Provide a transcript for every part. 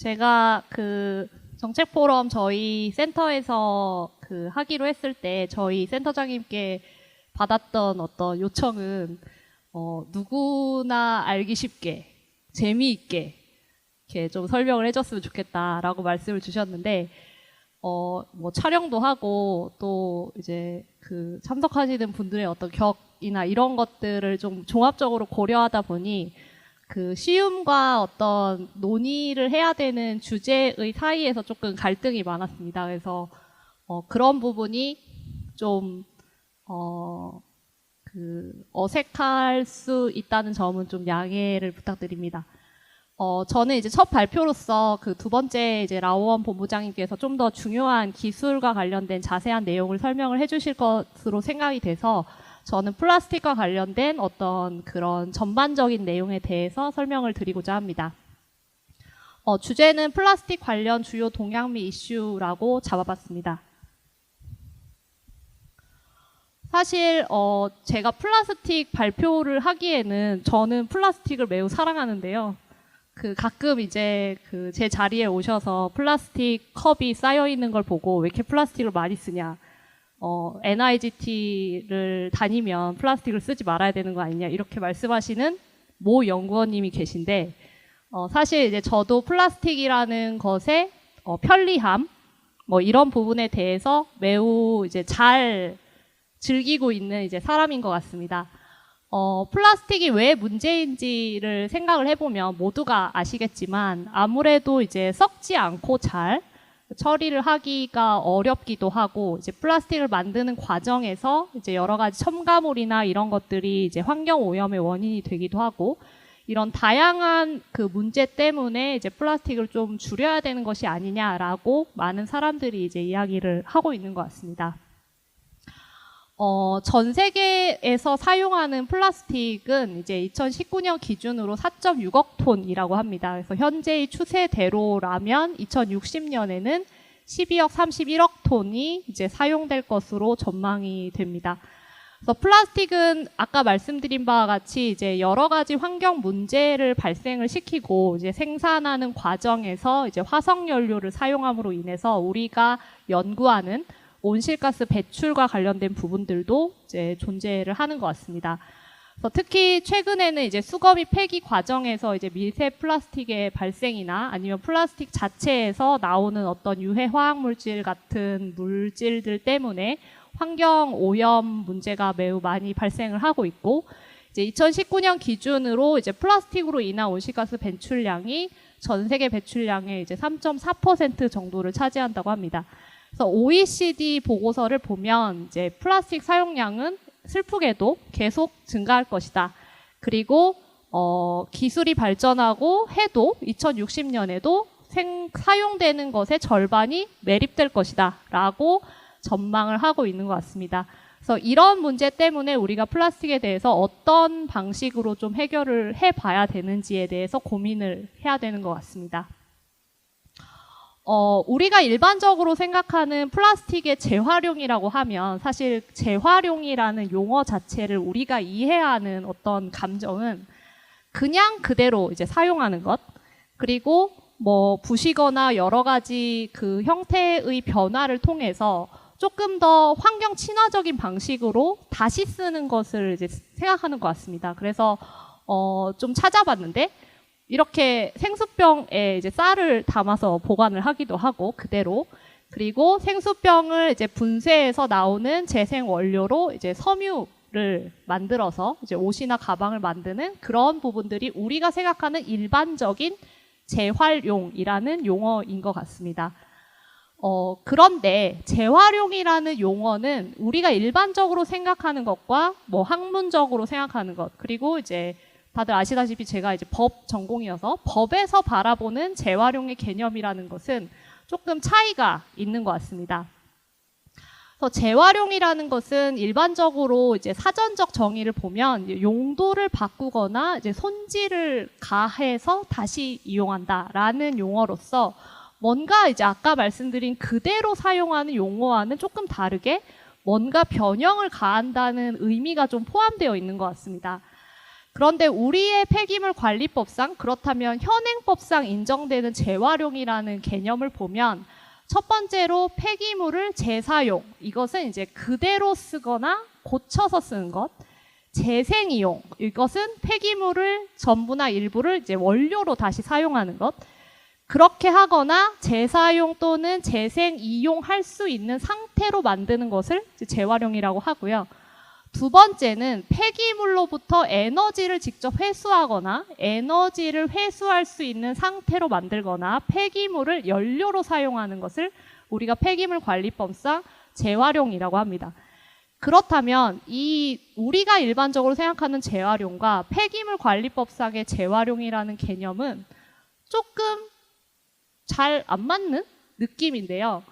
제가 정책 포럼 저희 센터에서 하기로 했을 때 저희 센터장님께 받았던 어떤 요청은 누구나 알기 쉽게 재미있게 이렇게 좀 설명을 해줬으면 좋겠다라고 말씀을 주셨는데 뭐 촬영도 하고 또 이제 참석하시는 분들의 어떤 격이나 이런 것들을 좀 종합적으로 고려하다 보니 시움과 어떤 논의를 해야 되는 주제의 사이에서 조금 갈등이 많았습니다. 그래서 그런 부분이 좀 어색할 수 있다는 점은 좀 양해를 부탁드립니다. 저는 이제 첫 발표로서 두 번째 이제 라오원 본부장님께서 좀 더 중요한 기술과 관련된 자세한 내용을 설명을 해주실 것으로 생각이 돼서 저는 플라스틱과 관련된 어떤 그런 전반적인 내용에 대해서 설명을 드리고자 합니다. 주제는 플라스틱 관련 주요 동향 및 이슈라고 잡아봤습니다. 사실 제가 플라스틱 발표를 하기에는 저는 플라스틱을 매우 사랑하는데요. 가끔 이제 제 자리에 오셔서 플라스틱 컵이 쌓여 있는 걸 보고 왜 이렇게 플라스틱을 많이 쓰냐, NIGT를 다니면 플라스틱을 쓰지 말아야 되는 거 아니냐 이렇게 말씀하시는 모 연구원님이 계신데 사실 이제 저도 플라스틱이라는 것의 편리함 뭐 이런 부분에 대해서 매우 이제 잘 즐기고 있는 이제 사람인 것 같습니다. 플라스틱이 왜 문제인지를 생각을 해보면 모두가 아시겠지만 아무래도 이제 썩지 않고 잘 처리를 하기가 어렵기도 하고 이제 플라스틱을 만드는 과정에서 이제 여러 가지 첨가물이나 이런 것들이 이제 환경 오염의 원인이 되기도 하고 이런 다양한 문제 때문에 이제 플라스틱을 좀 줄여야 되는 것이 아니냐라고 많은 사람들이 이제 이야기를 하고 있는 것 같습니다. 전 세계에서 사용하는 플라스틱은 이제 2019년 기준으로 4.6억 톤이라고 합니다. 그래서 현재의 추세대로라면 2060년에는 12억 31억 톤이 이제 사용될 것으로 전망이 됩니다. 그래서 플라스틱은 아까 말씀드린 바와 같이 이제 여러 가지 환경 문제를 발생을 시키고 이제 생산하는 과정에서 이제 화석 연료를 사용함으로 인해서 우리가 연구하는 온실가스 배출과 관련된 부분들도 이제 존재를 하는 것 같습니다. 그래서 특히 최근에는 이제 수거 및 폐기 과정에서 이제 미세 플라스틱의 발생이나 아니면 플라스틱 자체에서 나오는 어떤 유해 화학 물질 같은 물질들 때문에 환경 오염 문제가 매우 많이 발생을 하고 있고 이제 2019년 기준으로 이제 플라스틱으로 인한 온실가스 배출량이 전 세계 배출량의 이제 3.4% 정도를 차지한다고 합니다. 그래서 OECD 보고서를 보면 이제 플라스틱 사용량은 슬프게도 계속 증가할 것이다. 그리고 기술이 발전하고 해도 2060년에도 사용되는 것의 절반이 매립될 것이다 라고 전망을 하고 있는 것 같습니다. 그래서 이런 문제 때문에 우리가 플라스틱에 대해서 어떤 방식으로 좀 해결을 해봐야 되는지에 대해서 고민을 해야 되는 것 같습니다. 우리가 일반적으로 생각하는 플라스틱의 재활용이라고 하면 사실 재활용이라는 용어 자체를 우리가 이해하는 어떤 감정은 그냥 그대로 이제 사용하는 것, 그리고 뭐 부시거나 여러 가지 형태의 변화를 통해서 조금 더 환경 친화적인 방식으로 다시 쓰는 것을 이제 생각하는 것 같습니다. 그래서 좀 찾아봤는데 이렇게 생수병에 이제 쌀을 담아서 보관을 하기도 하고 그대로, 그리고 생수병을 이제 분쇄해서 나오는 재생 원료로 이제 섬유를 만들어서 이제 옷이나 가방을 만드는 그런 부분들이 우리가 생각하는 일반적인 재활용이라는 용어인 것 같습니다. 그런데 재활용이라는 용어는 우리가 일반적으로 생각하는 것과 뭐 학문적으로 생각하는 것, 그리고 이제 다들 아시다시피 제가 이제 법 전공이어서 법에서 바라보는 재활용의 개념이라는 것은 조금 차이가 있는 것 같습니다. 그래서 재활용이라는 것은 일반적으로 이제 사전적 정의를 보면 용도를 바꾸거나 이제 손질을 가해서 다시 이용한다라는 용어로서 뭔가 이제 아까 말씀드린 그대로 사용하는 용어와는 조금 다르게 뭔가 변형을 가한다는 의미가 좀 포함되어 있는 것 같습니다. 그런데 우리의 폐기물 관리법상 그렇다면 현행법상 인정되는 재활용이라는 개념을 보면 첫 번째로 폐기물을 재사용, 이것은 이제 그대로 쓰거나 고쳐서 쓰는 것. 재생이용, 이것은 폐기물을 전부나 일부를 이제 원료로 다시 사용하는 것. 그렇게 하거나 재사용 또는 재생이용할 수 있는 상태로 만드는 것을 재활용이라고 하고요. 두 번째는 폐기물로부터 에너지를 직접 회수하거나 에너지를 회수할 수 있는 상태로 만들거나 폐기물을 연료로 사용하는 것을 우리가 폐기물 관리법상 재활용이라고 합니다. 그렇다면 이 우리가 일반적으로 생각하는 재활용과 폐기물 관리법상의 재활용이라는 개념은 조금 잘 안 맞는 느낌인데요.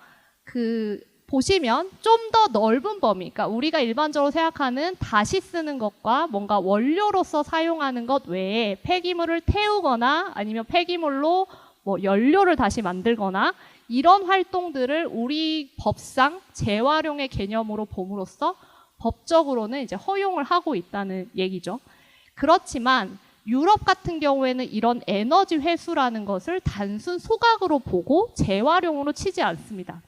보시면 좀 더 넓은 범위, 그러니까 우리가 일반적으로 생각하는 다시 쓰는 것과 뭔가 원료로서 사용하는 것 외에 폐기물을 태우거나 아니면 폐기물로 뭐 연료를 다시 만들거나 이런 활동들을 우리 법상 재활용의 개념으로 봄으로써 법적으로는 이제 허용을 하고 있다는 얘기죠. 그렇지만 유럽 같은 경우에는 이런 에너지 회수라는 것을 단순 소각으로 보고 재활용으로 치지 않습니다.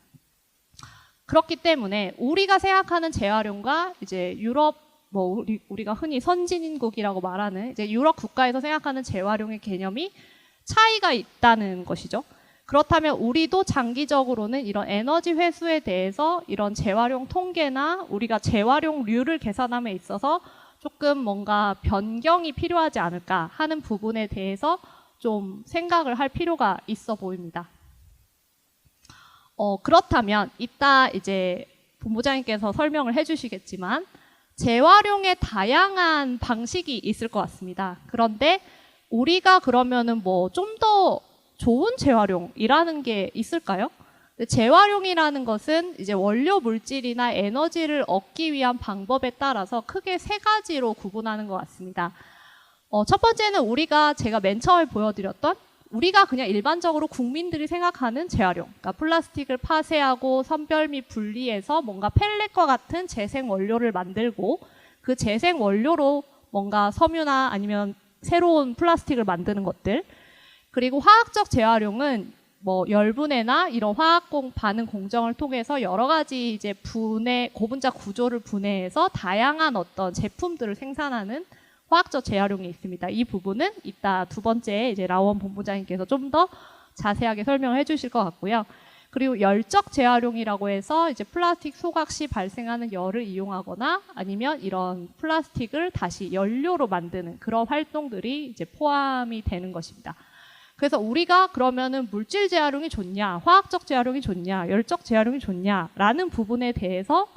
그렇기 때문에 우리가 생각하는 재활용과 이제 유럽, 뭐 우리가 흔히 선진국이라고 말하는 이제 유럽 국가에서 생각하는 재활용의 개념이 차이가 있다는 것이죠. 그렇다면 우리도 장기적으로는 이런 에너지 회수에 대해서 이런 재활용 통계나 우리가 재활용률을 계산함에 있어서 조금 뭔가 변경이 필요하지 않을까 하는 부분에 대해서 좀 생각을 할 필요가 있어 보입니다. 그렇다면 이따 이제 본부장님께서 설명을 해주시겠지만 재활용의 다양한 방식이 있을 것 같습니다. 그런데 우리가 그러면은 뭐 좀 더 좋은 재활용이라는 게 있을까요? 재활용이라는 것은 이제 원료 물질이나 에너지를 얻기 위한 방법에 따라서 크게 세 가지로 구분하는 것 같습니다. 첫 번째는 제가 맨 처음에 보여드렸던 우리가 그냥 일반적으로 국민들이 생각하는 재활용, 그러니까 플라스틱을 파쇄하고 선별 및 분리해서 뭔가 펠렛과 같은 재생 원료를 만들고 그 재생 원료로 뭔가 섬유나 아니면 새로운 플라스틱을 만드는 것들. 그리고 화학적 재활용은 뭐 열분해나 이런 화학 반응 공정을 통해서 여러 가지 이제 고분자 구조를 분해해서 다양한 어떤 제품들을 생산하는 화학적 재활용이 있습니다. 이 부분은 이따 두 번째 이제 라원 본부장님께서 좀 더 자세하게 설명을 해주실 것 같고요. 그리고 열적 재활용이라고 해서 이제 플라스틱 소각 시 발생하는 열을 이용하거나 아니면 이런 플라스틱을 다시 연료로 만드는 그런 활동들이 이제 포함이 되는 것입니다. 그래서 우리가 그러면은 물질 재활용이 좋냐, 화학적 재활용이 좋냐, 열적 재활용이 좋냐라는 부분에 대해서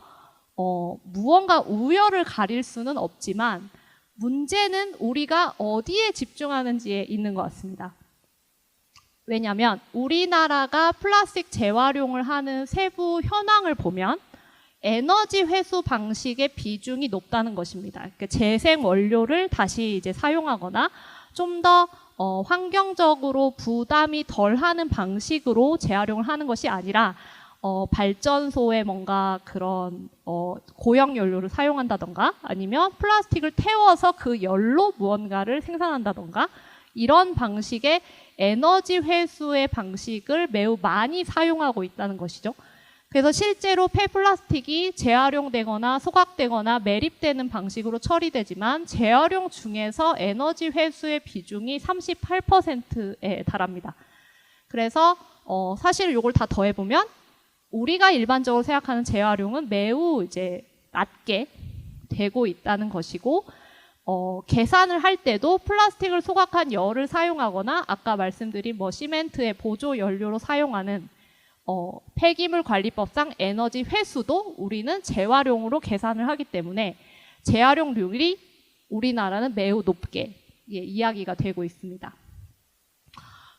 무언가 우열을 가릴 수는 없지만 문제는 우리가 어디에 집중하는지에 있는 것 같습니다. 왜냐하면 우리나라가 플라스틱 재활용을 하는 세부 현황을 보면 에너지 회수 방식의 비중이 높다는 것입니다. 그러니까 재생 원료를 다시 이제 사용하거나 좀 더 환경적으로 부담이 덜하는 방식으로 재활용을 하는 것이 아니라 발전소에 뭔가 그런 고형 연료를 사용한다던가 아니면 플라스틱을 태워서 그 열로 무언가를 생산한다던가 이런 방식의 에너지 회수의 방식을 매우 많이 사용하고 있다는 것이죠. 그래서 실제로 폐플라스틱이 재활용되거나 소각되거나 매립되는 방식으로 처리되지만 재활용 중에서 에너지 회수의 비중이 38%에 달합니다. 그래서 사실 이걸 다 더해보면 우리가 일반적으로 생각하는 재활용은 매우 이제 낮게 되고 있다는 것이고 계산을 할 때도 플라스틱을 소각한 열을 사용하거나 아까 말씀드린 뭐 시멘트의 보조 연료로 사용하는 폐기물 관리법상 에너지 회수도 우리는 재활용으로 계산을 하기 때문에 재활용률이 우리나라는 매우 높게 이야기가 되고 있습니다.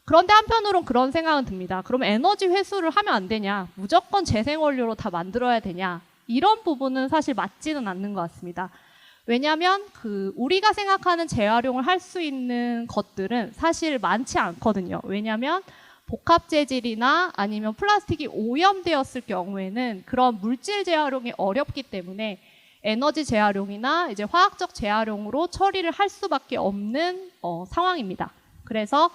그런데 한편으로는 그런 생각은 듭니다. 그럼 에너지 회수를 하면 안 되냐? 무조건 재생원료로 다 만들어야 되냐? 이런 부분은 사실 맞지는 않는 것 같습니다. 왜냐하면 우리가 생각하는 재활용을 할 수 있는 것들은 사실 많지 않거든요. 왜냐하면 복합 재질이나 아니면 플라스틱이 오염되었을 경우에는 그런 물질 재활용이 어렵기 때문에 에너지 재활용이나 이제 화학적 재활용으로 처리를 할 수밖에 없는 상황입니다. 그래서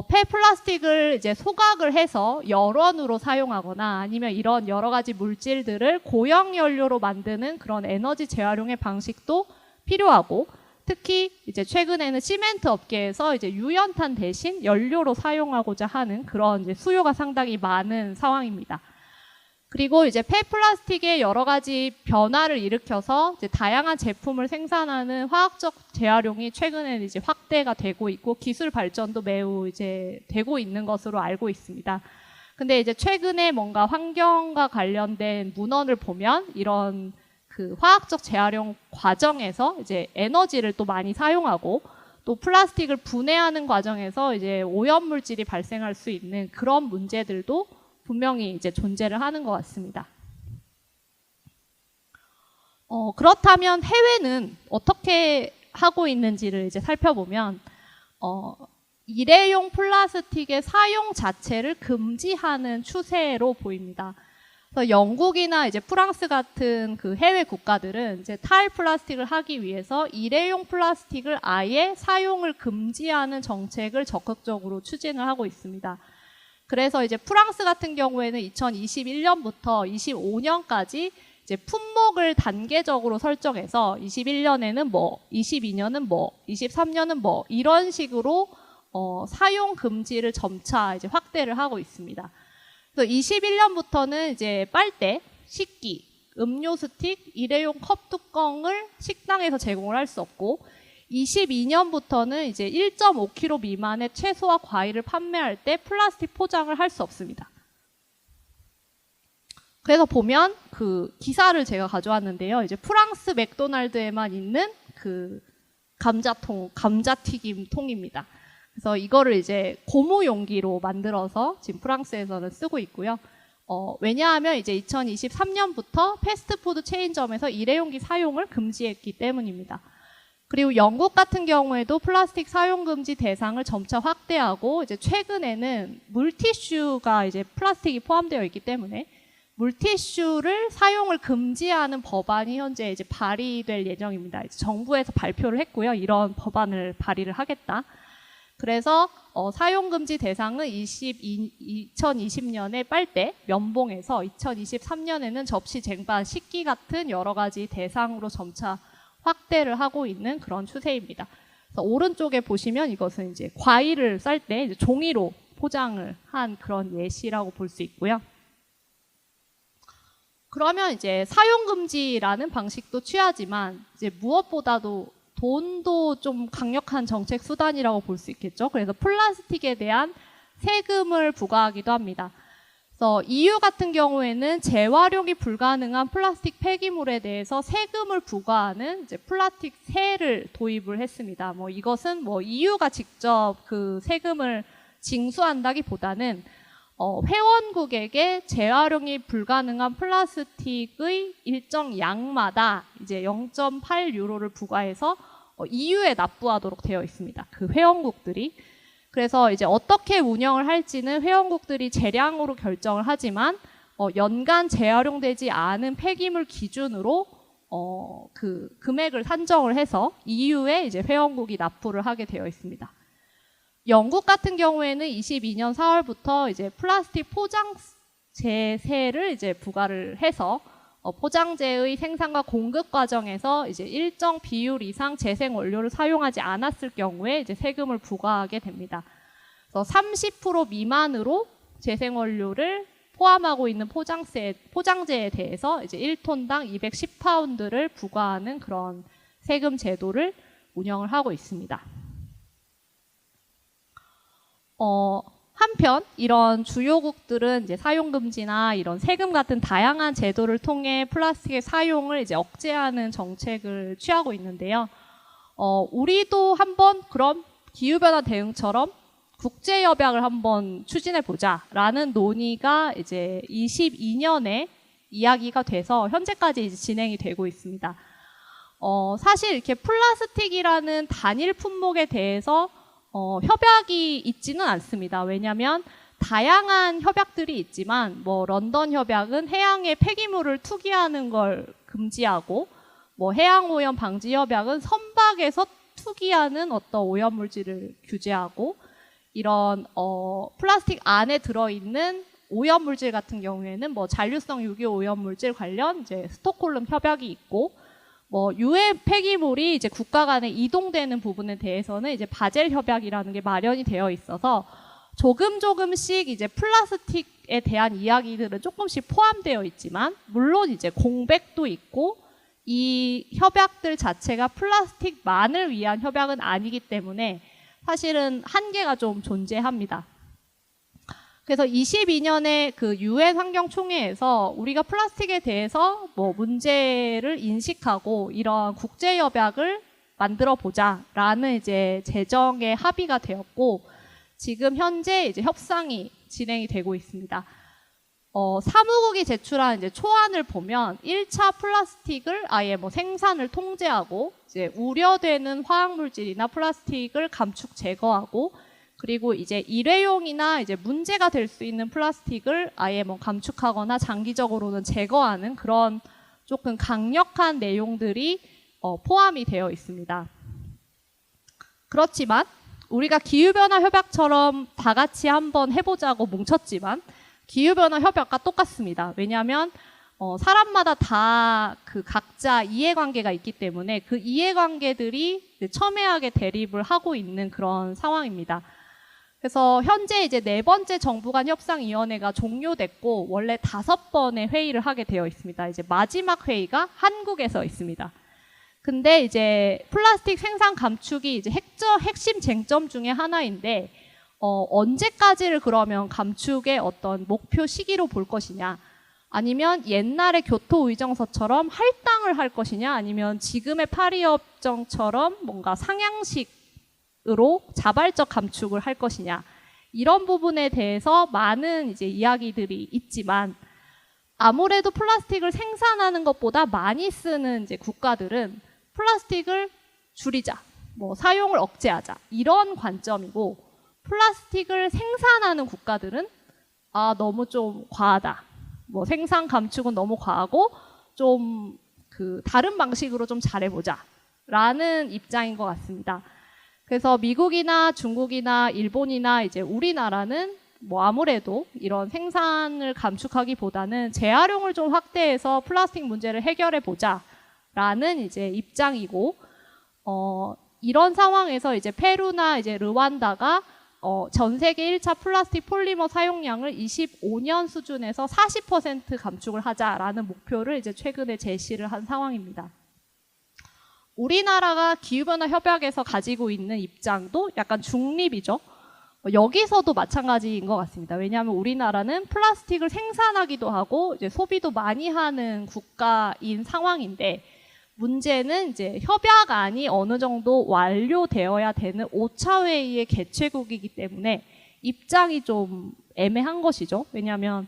폐플라스틱을 이제 소각을 해서 열원으로 사용하거나 아니면 이런 여러 가지 물질들을 고형 연료로 만드는 그런 에너지 재활용의 방식도 필요하고, 특히 이제 최근에는 시멘트 업계에서 이제 유연탄 대신 연료로 사용하고자 하는 그런 이제 수요가 상당히 많은 상황입니다. 그리고 이제 폐플라스틱의 여러 가지 변화를 일으켜서 이제 다양한 제품을 생산하는 화학적 재활용이 최근에는 이제 확대가 되고 있고 기술 발전도 매우 이제 되고 있는 것으로 알고 있습니다. 근데 이제 최근에 뭔가 환경과 관련된 문헌을 보면 이런 그 화학적 재활용 과정에서 이제 에너지를 또 많이 사용하고 또 플라스틱을 분해하는 과정에서 이제 오염물질이 발생할 수 있는 그런 문제들도 분명히 이제 존재를 하는 것 같습니다. 그렇다면 해외는 어떻게 하고 있는지를 이제 살펴보면, 일회용 플라스틱의 사용 자체를 금지하는 추세로 보입니다. 그래서 영국이나 이제 프랑스 같은 그 해외 국가들은 이제 탈플라스틱을 하기 위해서 일회용 플라스틱을 아예 사용을 금지하는 정책을 적극적으로 추진을 하고 있습니다. 그래서 이제 프랑스 같은 경우에는 2021년부터 25년까지 이제 품목을 단계적으로 설정해서 21년에는 뭐, 22년은 뭐, 23년은 뭐 이런 식으로 사용 금지를 점차 이제 확대를 하고 있습니다. 그래서 21년부터는 이제 빨대, 식기, 음료 스틱, 일회용 컵 뚜껑을 식당에서 제공을 할 수 없고, 22년부터는 이제 1.5kg 미만의 채소와 과일을 판매할 때 플라스틱 포장을 할 수 없습니다. 그래서 보면 그 기사를 제가 가져왔는데요. 이제 프랑스 맥도날드에만 있는 그 감자튀김 통입니다. 그래서 이거를 이제 고무 용기로 만들어서 지금 프랑스에서는 쓰고 있고요. 왜냐하면 이제 2023년부터 패스트푸드 체인점에서 일회용기 사용을 금지했기 때문입니다. 그리고 영국 같은 경우에도 플라스틱 사용 금지 대상을 점차 확대하고, 이제 최근에는 물티슈가 이제 플라스틱이 포함되어 있기 때문에 물티슈를 사용을 금지하는 법안이 현재 이제 발의될 예정입니다. 이제 정부에서 발표를 했고요. 이런 법안을 발의를 하겠다. 그래서 사용 금지 대상은 2020년에 빨대, 면봉에서 2023년에는 접시, 쟁반, 식기 같은 여러 가지 대상으로 점차 확대를 하고 있는 그런 추세입니다. 그래서 오른쪽에 보시면 이것은 이제 과일을 쌀 때 종이로 포장을 한 그런 예시라고 볼 수 있고요. 그러면 이제 사용 금지라는 방식도 취하지만 이제 무엇보다도 돈도 좀 강력한 정책 수단이라고 볼 수 있겠죠. 그래서 플라스틱에 대한 세금을 부과하기도 합니다. 그래서 EU 같은 경우에는 재활용이 불가능한 플라스틱 폐기물에 대해서 세금을 부과하는 이제 플라스틱세를 도입을 했습니다. 뭐 이것은 뭐 EU가 직접 그 세금을 징수한다기보다는 회원국에게 재활용이 불가능한 플라스틱의 일정 양마다 이제 0.8유로를 부과해서 EU에 납부하도록 되어 있습니다. 그 회원국들이. 그래서 이제 어떻게 운영을 할지는 회원국들이 재량으로 결정을 하지만 연간 재활용되지 않은 폐기물 기준으로 그 금액을 산정을 해서 EU에 이제 회원국이 납부를 하게 되어 있습니다. 영국 같은 경우에는 22년 4월부터 이제 플라스틱 포장재세를 이제 부과를 해서 포장재의 생산과 공급 과정에서 이제 일정 비율 이상 재생 원료를 사용하지 않았을 경우에 이제 세금을 부과하게 됩니다. 그래서 30% 미만으로 재생 원료를 포함하고 있는 포장재에 대해서 이제 1톤당 210파운드를 부과하는 그런 세금 제도를 운영을 하고 있습니다. 한편 이런 주요국들은 이제 사용 금지나 이런 세금 같은 다양한 제도를 통해 플라스틱의 사용을 이제 억제하는 정책을 취하고 있는데요. 우리도 한번 그럼 기후변화 대응처럼 국제협약을 한번 추진해 보자라는 논의가 이제 22년에 이야기가 돼서 현재까지 이제 진행이 되고 있습니다. 사실 이렇게 플라스틱이라는 단일 품목에 대해서 협약이 있지는 않습니다. 왜냐하면 다양한 협약들이 있지만 뭐 런던 협약은 해양에 폐기물을 투기하는 걸 금지하고, 뭐 해양오염 방지 협약은 선박에서 투기하는 어떤 오염물질을 규제하고, 이런 플라스틱 안에 들어있는 오염물질 같은 경우에는 뭐 잔류성 유기 오염물질 관련 이제 스톡홀름 협약이 있고, 뭐 유해 폐기물이 이제 국가 간에 이동되는 부분에 대해서는 이제 바젤 협약이라는 게 마련이 되어 있어서 조금씩 이제 플라스틱에 대한 이야기들은 조금씩 포함되어 있지만, 물론 이제 공백도 있고 이 협약들 자체가 플라스틱만을 위한 협약은 아니기 때문에 사실은 한계가 좀 존재합니다. 그래서 22년에 그 유엔 환경총회에서 우리가 플라스틱에 대해서 뭐 문제를 인식하고 이런 국제 협약을 만들어 보자라는 이제 제정에 합의가 되었고, 지금 현재 이제 협상이 진행이 되고 있습니다. 사무국이 제출한 이제 초안을 보면 1차 플라스틱을 아예 뭐 생산을 통제하고, 이제 우려되는 화학물질이나 플라스틱을 감축 제거하고, 그리고 이제 일회용이나 이제 문제가 될 수 있는 플라스틱을 아예 뭐 감축하거나 장기적으로는 제거하는 그런 조금 강력한 내용들이 포함이 되어 있습니다. 그렇지만 우리가 기후변화 협약처럼 다 같이 한번 해보자고 뭉쳤지만 기후변화 협약과 똑같습니다. 왜냐하면 사람마다 다 그 각자 이해관계가 있기 때문에 그 이해관계들이 첨예하게 대립을 하고 있는 그런 상황입니다. 그래서 현재 이제 4번째 정부 간 협상위원회가 종료됐고 원래 5번의 회의를 하게 되어 있습니다. 이제 마지막 회의가 한국에서 있습니다. 근데 이제 플라스틱 생산 감축이 이제 핵심 쟁점 중에 하나인데 언제까지를 그러면 감축의 어떤 목표 시기로 볼 것이냐, 아니면 옛날의 교토 의정서처럼 할당을 할 것이냐, 아니면 지금의 파리협정처럼 뭔가 상향식으로 자발적 감축을 할 것이냐, 이런 부분에 대해서 많은 이제 이야기들이 있지만 아무래도 플라스틱을 생산하는 것보다 많이 쓰는 이제 국가들은 플라스틱을 줄이자, 뭐 사용을 억제하자, 이런 관점이고, 플라스틱을 생산하는 국가들은 너무 좀 과하다, 뭐 생산 감축은 너무 과하고 좀 그 다른 방식으로 좀 잘해보자 라는 입장인 것 같습니다. 그래서 미국이나 중국이나 일본이나 이제 우리나라는 뭐 아무래도 이런 생산을 감축하기보다는 재활용을 좀 확대해서 플라스틱 문제를 해결해 보자라는 이제 입장이고, 이런 상황에서 이제 페루나 이제 르완다가 전 세계 1차 플라스틱 폴리머 사용량을 25년 수준에서 40% 감축을 하자라는 목표를 이제 최근에 제시를 한 상황입니다. 우리나라가 기후변화 협약에서 가지고 있는 입장도 약간 중립이죠. 여기서도 마찬가지인 것 같습니다. 왜냐하면 우리나라는 플라스틱을 생산하기도 하고 이제 소비도 많이 하는 국가인 상황인데, 문제는 이제 협약안이 어느 정도 완료되어야 되는 5차 회의의 개최국이기 때문에 입장이 좀 애매한 것이죠. 왜냐하면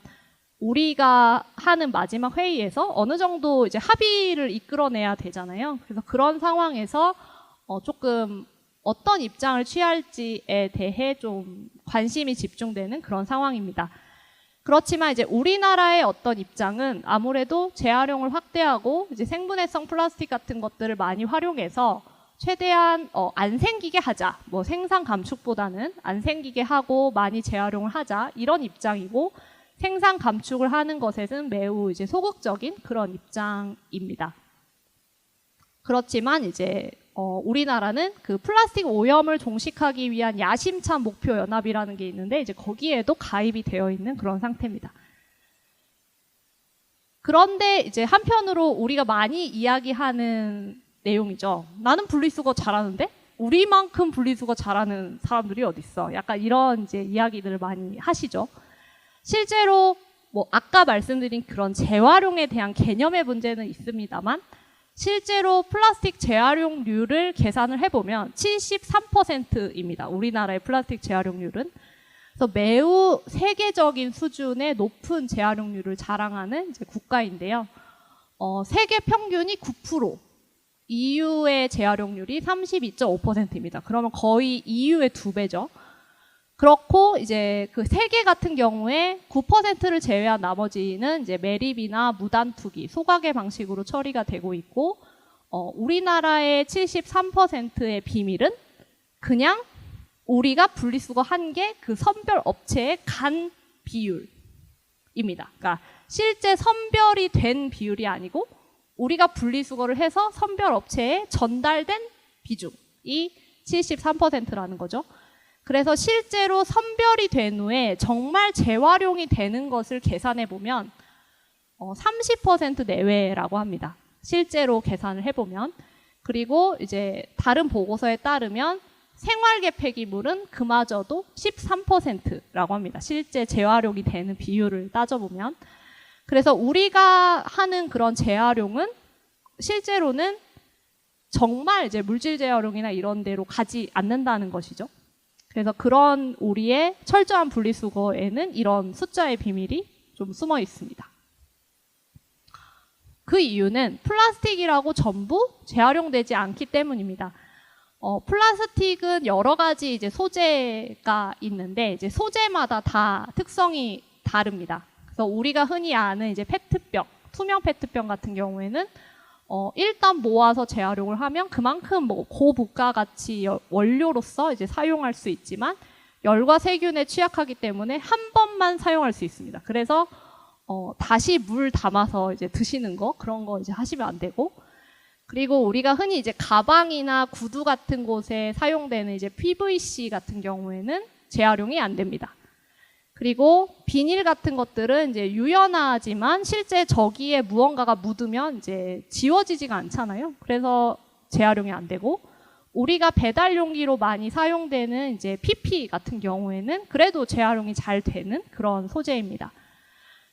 우리가 하는 마지막 회의에서 어느 정도 이제 합의를 이끌어내야 되잖아요. 그래서 그런 상황에서 조금 어떤 입장을 취할지에 대해 좀 관심이 집중되는 그런 상황입니다. 그렇지만 이제 우리나라의 어떤 입장은 아무래도 재활용을 확대하고 이제 생분해성 플라스틱 같은 것들을 많이 활용해서 최대한 안 생기게 하자, 뭐 생산 감축보다는 안 생기게 하고 많이 재활용을 하자, 이런 입장이고, 생산 감축을 하는 것에는 매우 이제 소극적인 그런 입장입니다. 그렇지만 이제 우리나라는 그 플라스틱 오염을 종식하기 위한 야심찬 목표 연합이라는 게 있는데 이제 거기에도 가입이 되어 있는 그런 상태입니다. 그런데 이제 한편으로 우리가 많이 이야기하는 내용이죠. 나는 분리수거 잘하는데 우리만큼 분리수거 잘하는 사람들이 어디 있어? 약간 이런 이제 이야기들을 많이 하시죠. 실제로 뭐 아까 말씀드린 그런 재활용에 대한 개념의 문제는 있습니다만, 실제로 플라스틱 재활용률을 계산을 해보면 73%입니다. 우리나라의 플라스틱 재활용률은. 그래서 매우 세계적인 수준의 높은 재활용률을 자랑하는 이제 국가인데요. 세계 평균이 9%, EU의 재활용률이 32.5%입니다. 그러면 거의 EU의 2배죠. 그렇고 이제 그 세 개 같은 경우에 9%를 제외한 나머지는 이제 매립이나 무단투기, 소각의 방식으로 처리가 되고 있고, 우리나라의 73%의 비밀은 그냥 우리가 분리수거한 게 그 선별 업체의 간 비율입니다. 그러니까 실제 선별이 된 비율이 아니고 우리가 분리수거를 해서 선별 업체에 전달된 비중이 73%라는 거죠. 그래서 실제로 선별이 된 후에 정말 재활용이 되는 것을 계산해 보면 30% 내외라고 합니다. 실제로 계산을 해보면. 그리고 이제 다른 보고서에 따르면 생활계 폐기물은 그마저도 13%라고 합니다. 실제 재활용이 되는 비율을 따져보면. 그래서 우리가 하는 그런 재활용은 실제로는 정말 이제 물질 재활용이나 이런 데로 가지 않는다는 것이죠. 그래서 그런 우리의 철저한 분리수거에는 이런 숫자의 비밀이 좀 숨어 있습니다. 그 이유는 플라스틱이라고 전부 재활용되지 않기 때문입니다. 플라스틱은 여러 가지 이제 소재가 있는데 이제 소재마다 다 특성이 다릅니다. 그래서 우리가 흔히 아는 이제 페트병, 투명 페트병 같은 경우에는 일단 모아서 재활용을 하면 그만큼 뭐 고부가 가치 원료로서 이제 사용할 수 있지만 열과 세균에 취약하기 때문에 한 번만 사용할 수 있습니다. 그래서 다시 물 담아서 이제 드시는 거 그런 거 이제 하시면 안 되고, 그리고 우리가 흔히 이제 가방이나 구두 같은 곳에 사용되는 이제 PVC 같은 경우에는 재활용이 안 됩니다. 그리고 비닐 같은 것들은 이제 유연하지만 실제 저기에 무언가가 묻으면 이제 지워지지가 않잖아요. 그래서 재활용이 안 되고, 우리가 배달 용기로 많이 사용되는 이제 PP 같은 경우에는 그래도 재활용이 잘 되는 그런 소재입니다.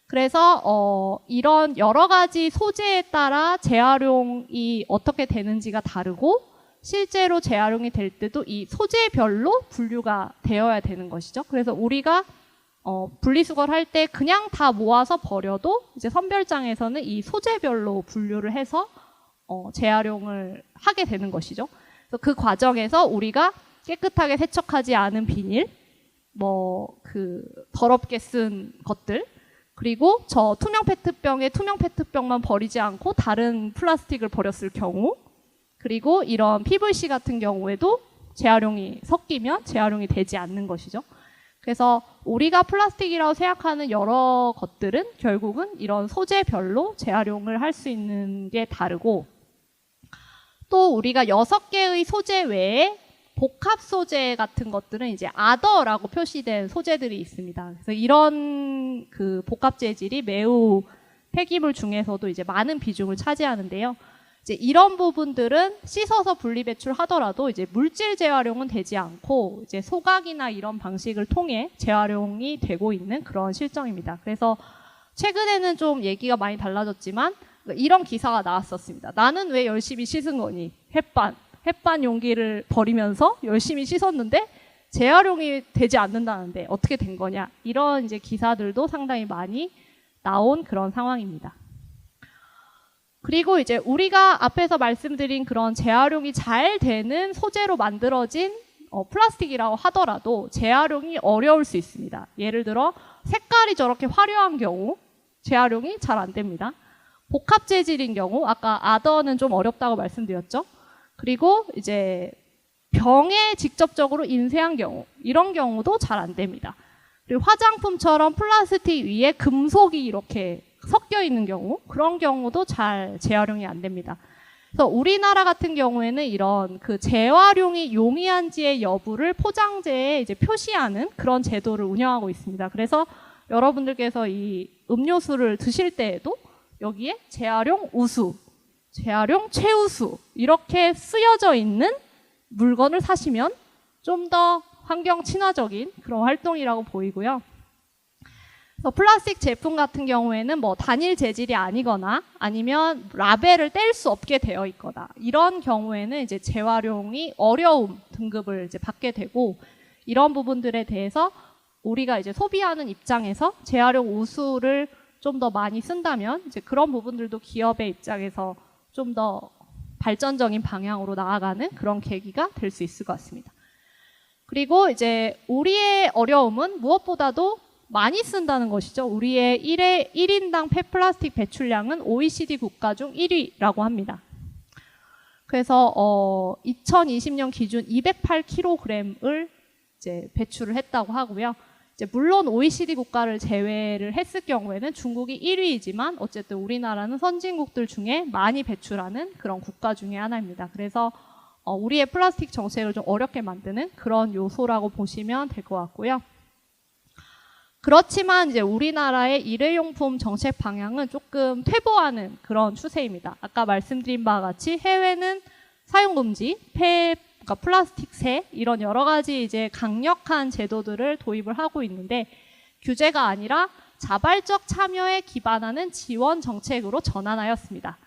그래서 이런 여러 가지 소재에 따라 재활용이 어떻게 되는지가 다르고, 실제로 재활용이 될 때도 이 소재별로 분류가 되어야 되는 것이죠. 그래서 우리가 분리수거를 할 때 그냥 다 모아서 버려도 이제 선별장에서는 이 소재별로 분류를 해서 재활용을 하게 되는 것이죠. 그래서 그 과정에서 우리가 깨끗하게 세척하지 않은 비닐, 더럽게 쓴 것들, 그리고 저 투명 페트병에 투명 페트병만 버리지 않고 다른 플라스틱을 버렸을 경우, 그리고 이런 PVC 같은 경우에도 재활용이 섞이면 재활용이 되지 않는 것이죠. 그래서 우리가 플라스틱이라고 생각하는 여러 것들은 결국은 이런 소재별로 재활용을 할 수 있는 게 다르고, 또 우리가 6개의 소재 외에 복합 소재 같은 것들은 이제 other라고 표시된 소재들이 있습니다. 그래서 이런 그 복합 재질이 매우 폐기물 중에서도 이제 많은 비중을 차지하는데요. 이제 이런 부분들은 씻어서 분리 배출하더라도 이제 물질 재활용은 되지 않고 이제 소각이나 이런 방식을 통해 재활용이 되고 있는 그런 실정입니다. 그래서 최근에는 좀 얘기가 많이 달라졌지만 이런 기사가 나왔었습니다. 나는 왜 열심히 씻은 거니? 햇반 용기를 버리면서 열심히 씻었는데 재활용이 되지 않는다는데 어떻게 된 거냐? 이런 이제 기사들도 상당히 많이 나온 그런 상황입니다. 그리고 이제 우리가 앞에서 말씀드린 그런 재활용이 잘 되는 소재로 만들어진 플라스틱이라고 하더라도 재활용이 어려울 수 있습니다. 예를 들어 색깔이 저렇게 화려한 경우 재활용이 잘 안 됩니다. 복합 재질인 경우, 아까 other는 좀 어렵다고 말씀드렸죠. 그리고 이제 병에 직접적으로 인쇄한 경우, 이런 경우도 잘 안 됩니다. 그리고 화장품처럼 플라스틱 위에 금속이 이렇게 섞여 있는 경우, 그런 경우도 잘 재활용이 안 됩니다. 그래서 우리나라 같은 경우에는 이런 그 재활용이 용이한지의 여부를 포장재에 이제 표시하는 그런 제도를 운영하고 있습니다. 그래서 여러분들께서 이 음료수를 드실 때에도 여기에 재활용 우수, 재활용 최우수 이렇게 쓰여져 있는 물건을 사시면 좀 더 환경 친화적인 그런 활동이라고 보이고요. 그래서 플라스틱 제품 같은 경우에는 단일 재질이 아니거나 아니면 라벨을 뗄 수 없게 되어 있거나 이런 경우에는 이제 재활용이 어려움 등급을 이제 받게 되고, 이런 부분들에 대해서 우리가 이제 소비하는 입장에서 재활용 우수를 좀 더 많이 쓴다면 이제 그런 부분들도 기업의 입장에서 좀 더 발전적인 방향으로 나아가는 그런 계기가 될 수 있을 것 같습니다. 그리고 이제 우리의 어려움은 무엇보다도 많이 쓴다는 것이죠. 우리의 1인당 폐플라스틱 배출량은 OECD 국가 중 1위라고 합니다. 그래서 2020년 기준 208kg을 이제 배출을 했다고 하고요. 이제 물론 OECD 국가를 제외를 했을 경우에는 중국이 1위이지만 어쨌든 우리나라는 선진국들 중에 많이 배출하는 그런 국가 중에 하나입니다. 그래서 우리의 플라스틱 정책을 좀 어렵게 만드는 그런 요소라고 보시면 될 것 같고요. 그렇지만 이제 우리나라의 일회용품 정책 방향은 조금 퇴보하는 그런 추세입니다. 아까 말씀드린 바와 같이 해외는 사용금지, 그러니까 플라스틱세 이런 여러 가지 이제 강력한 제도들을 도입을 하고 있는데 규제가 아니라 자발적 참여에 기반하는 지원 정책으로 전환하였습니다.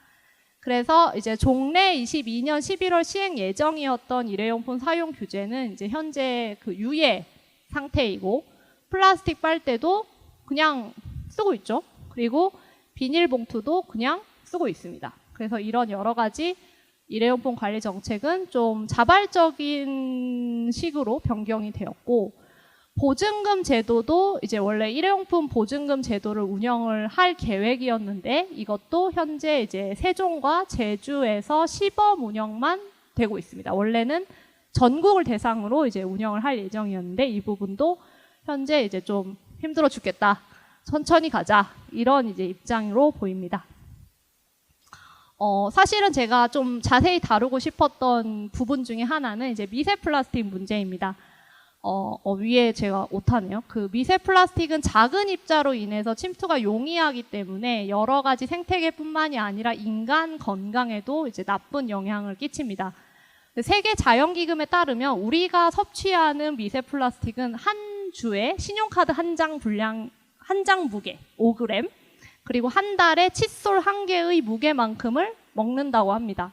그래서 이제 종래 22년 11월 시행 예정이었던 일회용품 사용 규제는 이제 현재 그 유예 상태이고 플라스틱 빨대도 그냥 쓰고 있죠. 그리고 비닐봉투도 그냥 쓰고 있습니다. 그래서 이런 여러 가지 일회용품 관리 정책은 좀 자발적인 식으로 변경이 되었고 보증금 제도도 이제 원래 일회용품 보증금 제도를 운영을 할 계획이었는데 이것도 현재 이제 세종과 제주에서 시범 운영만 되고 있습니다. 원래는 전국을 대상으로 이제 운영을 할 예정이었는데 이 부분도 현재 이제 좀 힘들어 죽겠다. 천천히 가자. 이런 이제 입장으로 보입니다. 사실은 제가 좀 자세히 다루고 싶었던 부분 중에 하나는 이제 미세 플라스틱 문제입니다. 위에 제가 오타네요. 그 미세 플라스틱은 작은 입자로 인해서 침투가 용이하기 때문에 여러 가지 생태계뿐만이 아니라 인간 건강에도 이제 나쁜 영향을 끼칩니다. 세계 자연기금에 따르면 우리가 섭취하는 미세 플라스틱은 한 주에 신용카드 한 장 분량, 한 장 무게 5g, 그리고 한 달에 칫솔 한 개의 무게만큼을 먹는다고 합니다.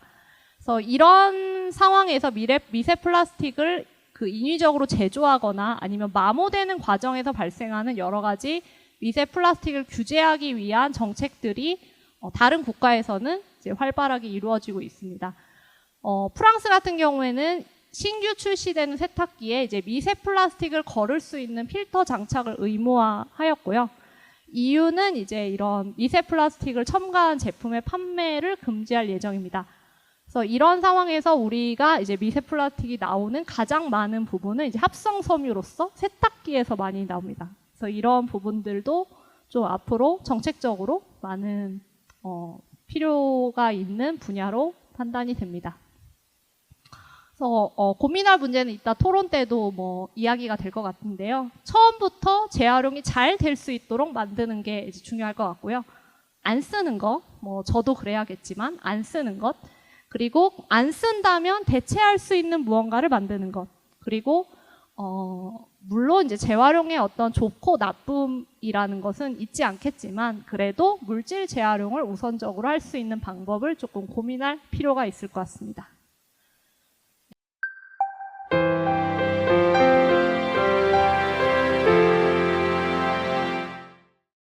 그래서 이런 상황에서 미세 플라스틱을 그 인위적으로 제조하거나 아니면 마모되는 과정에서 발생하는 여러 가지 미세 플라스틱을 규제하기 위한 정책들이 다른 국가에서는 이제 활발하게 이루어지고 있습니다. 프랑스 같은 경우에는 신규 출시되는 세탁기에 이제 미세 플라스틱을 걸을 수 있는 필터 장착을 의무화하였고요. EU는 이제 이런 미세 플라스틱을 첨가한 제품의 판매를 금지할 예정입니다. 그래서 이런 상황에서 우리가 이제 미세 플라스틱이 나오는 가장 많은 부분은 이제 합성 섬유로서 세탁기에서 많이 나옵니다. 그래서 이런 부분들도 좀 앞으로 정책적으로 많은 필요가 있는 분야로 판단이 됩니다. 그래서 고민할 문제는 이따 토론 때도 뭐 이야기가 될 것 같은데요. 처음부터 재활용이 잘 될 수 있도록 만드는 게 이제 중요할 것 같고요. 안 쓰는 거, 뭐 저도 그래야겠지만 안 쓰는 것, 그리고 안 쓴다면 대체할 수 있는 무언가를 만드는 것, 그리고 물론 이제 재활용의 어떤 좋고 나쁨이라는 것은 있지 않겠지만 그래도 물질 재활용을 우선적으로 할 수 있는 방법을 조금 고민할 필요가 있을 것 같습니다.